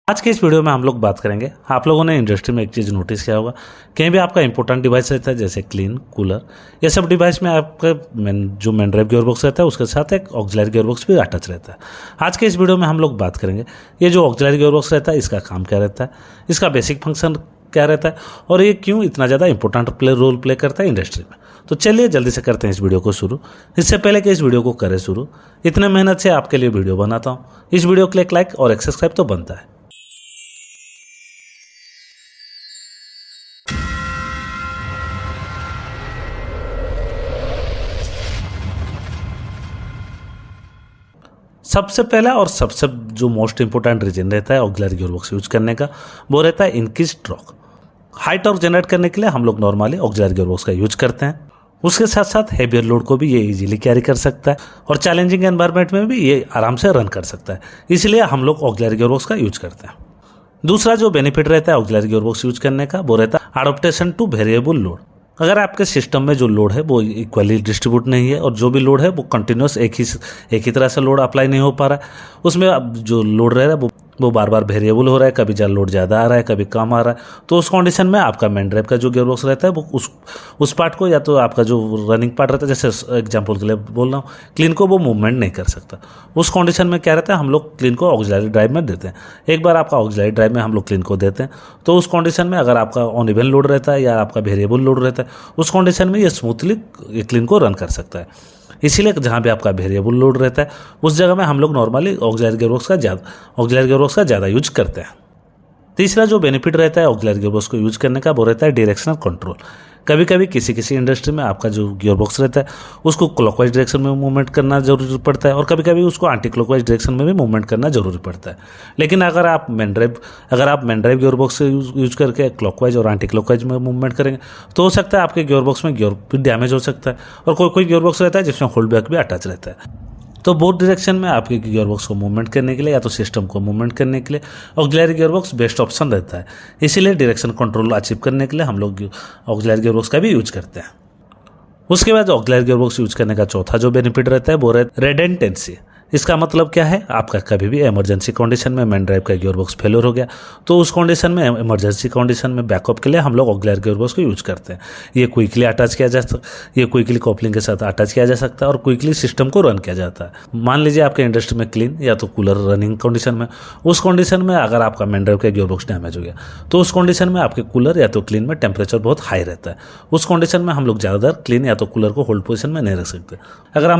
आज के इस वीडियो में हम लोग बात करेंगे। आप लोगों ने इंडस्ट्री में एक चीज़ नोटिस किया होगा, कहीं भी आपका इंपॉर्टेंट डिवाइस रहता है जैसे क्लीन, कूलर, ये सब डिवाइस में आपका जो मेन ड्राइव गियरबॉक्स रहता है उसके साथ एक ऑक्सिलरी गियरबॉक्स भी अटैच रहता है। आज के इस वीडियो में हम लोग बात करेंगे ये जो ऑक्सिलरी गियरबॉक्स रहता है इसका काम क्या रहता है, इसका बेसिक फंक्शन क्या रहता है और ये क्यों इतना ज़्यादा इंपॉर्टेंट रोल प्ले करता है इंडस्ट्री में। तो चलिए जल्दी से करते हैं इस वीडियो को शुरू। इससे पहले कि इस वीडियो को करें शुरू, इतने मेहनत से आपके लिए वीडियो बनाता हूँ, इस वीडियो को एक लाइक और एक सब्सक्राइब तो बनता है। सबसे पहला और सबसे जो मोस्ट इंपोर्टेंट रीजन रहता है ऑक्सिलरी गियरबॉक्स यूज करने का, वो रहता है increase torque. High torque generate करने के लिए हम लोग नॉर्मली ऑक्सिलरी गियरबॉक्स का यूज करते हैं। उसके साथ साथ हेवियर लोड को भी ये इजीली कैरी कर सकता है और चैलेंजिंग एनवायरनमेंट में भी ये आराम से रन कर सकता है, इसलिए हम लोग ऑक्सिलरी गियरबॉक्स का यूज करते हैं। दूसरा जो बेनिफिट रहता है ऑक्सिलरी गियरबॉक्स यूज करने का, वो रहता है एडॉप्टेशन टू वेरिएबल लोड। अगर आपके सिस्टम में जो लोड है वो इक्वली डिस्ट्रीब्यूट नहीं है और जो भी लोड है वो कंटिन्यूस एक ही तरह से लोड अप्लाई नहीं हो पा रहा है, उसमें अब जो लोड रह रहा है वो बार बार वेरिएबल हो रहा है, कभी लोड ज़्यादा आ रहा है कभी कम आ रहा है, तो उस कंडीशन में आपका मेन ड्राइव का जो गियरबॉक्स रहता है वो उस पार्ट को, या तो आपका जो रनिंग पार्ट रहता है, जैसे एग्जांपल के लिए बोल रहा हूँ, क्लीन को वो मूवमेंट नहीं कर सकता। उस कंडीशन में क्या रहता है, हम लोग क्लीन को ऑक्सिलरी ड्राइव में देते हैं। एक बार आपका ऑक्सिलरी ड्राइव में हम लोग क्लीन को देते हैं तो उस कंडीशन में अगर आपका ऑनइवन लोड रहता है या आपका वेरिएबल लोड रहता है, उस कंडीशन में ये स्मूथली क्लीन को रन कर सकता है। इसीलिए जहाँ भी आपका वेरिएबल लोड रहता है उस जगह में हम लोग नॉर्मली ऑक्सिलरी गियरबॉक्स का ज़्यादा यूज करते हैं। तीसरा जो बेनिफिट रहता है ऑक्सिलरी गियरबॉक्स को यूज करने का, वो रहता है डायरेक्शनल कंट्रोल। कभी कभी किसी इंडस्ट्री में आपका जो गियरबॉक्स रहता है उसको क्लॉकवाइज डायरेक्शन में मूवमेंट करना जरूरी पड़ता है और कभी कभी उसको एंटी क्लॉकवाइज डायरेक्शन में भी मूवमेंट करना जरूरी पड़ता है। लेकिन अगर आप मेन ड्राइव गियरबॉक्स से यूज करके क्लॉकवाइज और एंटी क्लॉकवाइज में मूवमेंट करेंगे तो हो सकता है आपके गियरबॉक्स में गियर भी डैमेज हो सकता है। और कोई गियरबॉक्स रहता है जिसमें होल्ड बैक भी अटैच रहता है। तो बोथ डायरेक्शन में आपके गियरबॉक्स को मूवमेंट करने के लिए या तो सिस्टम को मूवमेंट करने के लिए ऑक्सिलरी गियरबॉक्स बेस्ट ऑप्शन रहता है। इसीलिए डायरेक्शन कंट्रोल अचीव करने के लिए हम लोग ऑक्सिलरी गियरबॉक्स का भी यूज करते हैं। उसके बाद ऑक्सिलरी गियरबॉक्स यूज करने का चौथा जो बेनिफिट रहता है वो रहता है रेडेंडेंसी। इसका मतलब क्या है, आपका कभी भी इमरजेंसी कंडीशन में मेन ड्राइव का गियरबॉक्स फेलियर हो गया तो उस कंडीशन में, इमरजेंसी कंडीशन में बैकअप के लिए हम लोग ऑक्सिलरी गियरबॉक्स को यूज करते हैं। ये क्विकली कॉपलिंग के साथ अटैच किया जा सकता है और क्विकली सिस्टम को रन किया जाता है। मान लीजिए आपके इंडस्ट्री में क्लीन या तो कूलर रनिंग कंडीशन में, उस कंडीशन में अगर आपका मेन ड्राइव का गियरबॉक्स डैमेज हो गया तो उस कंडीशन में आपके कूलर या तो क्लीन में टेम्परेचर बहुत हाई रहता है। उस कंडीशन में हम लोग ज़्यादातर क्लीन या तो कूलर को होल्ड पोजीशन में नहीं रख सकते। अगर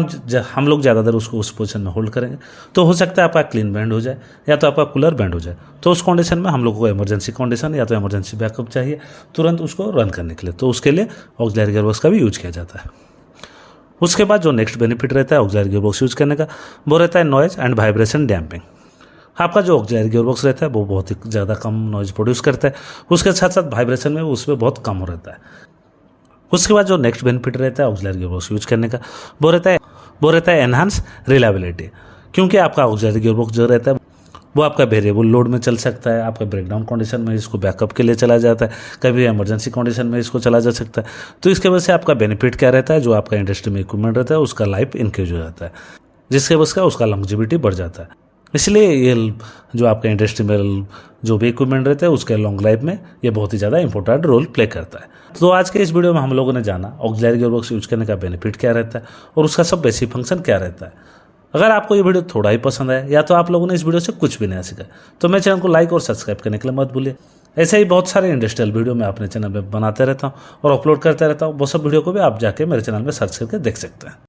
हम लोग ज़्यादातर उसको उस पोजीशन में होल्ड करेंगे तो हो सकता है आपका क्लीन बैंड हो जाए या तो आपका कूलर बैंड हो जाए। तो उस कंडीशन में हम लोगों को इमरजेंसी कंडीशन या तो इमरजेंसी बैकअप चाहिए तुरंत उसको रन करने के लिए, तो उसके लिए ऑक्सिलरी गियरबॉक्स का भी यूज किया जाता है। उसके बाद जो नेक्स्ट बेनिफिट रहता है ऑक्सिलरी गियरबॉक्स यूज करने का, वो रहता है नॉइज एंड वाइब्रेशन डैम्पिंग। आपका जो ऑक्सिलरी गियरबॉक्स रहता है वो बहुत ही ज़्यादा कम नॉइज प्रोड्यूस करता है, उसके साथ साथ वाइब्रेशन में उसमें बहुत कम हो रहता है। उसके बाद जो नेक्स्ट बेनिफिट रहता है ऑक्सिलरी गियरबॉक्स यूज करने का, वो रहता है एनहांस रिलायबिलिटी। क्योंकि आपका ऑक्सिलरी गियरबॉक्स जो रहता है वो आपका वेरिएबल लोड में चल सकता है, आपका ब्रेकडाउन कंडीशन में इसको बैकअप के लिए चला जाता है, कभी इमरजेंसी कंडीशन में इसको चला जा सकता है। तो इसके वजह से आपका बेनिफिट क्या रहता है, जो आपका इंडस्ट्री में इक्विपमेंट रहता है उसका लाइफ इंक्रीज हो जाता है, जिसके वजह से उसका लॉन्जिविटी बढ़ जाता है। इसलिए ये जो आपका इंडस्ट्री में जो भी इक्विपमेंट रहता है उसके लॉन्ग लाइफ में ये बहुत ही ज़्यादा इंपॉर्टेंट रोल प्ले करता है। तो आज के इस वीडियो में हम लोगों ने जाना ऑक्सिलरी गियरबॉक्स यूज करने का बेनिफिट क्या रहता है और उसका सब बेसिक फंक्शन क्या रहता है। अगर आपको ये वीडियो थोड़ा ही पसंद आया या तो आप लोगों ने इस वीडियो से कुछ भी नया सीखा तो मेरे चैनल को लाइक और सब्सक्राइब करने के लिए मत भूलिए। ऐसे ही बहुत सारे इंडस्ट्रियल वीडियो मैं अपने चैनल में बनाते रहता हूँ और अपलोड करते रहता हूँ। वो सब वीडियो को भी आप जाके मेरे चैनल में सर्च करके देख सकते हैं।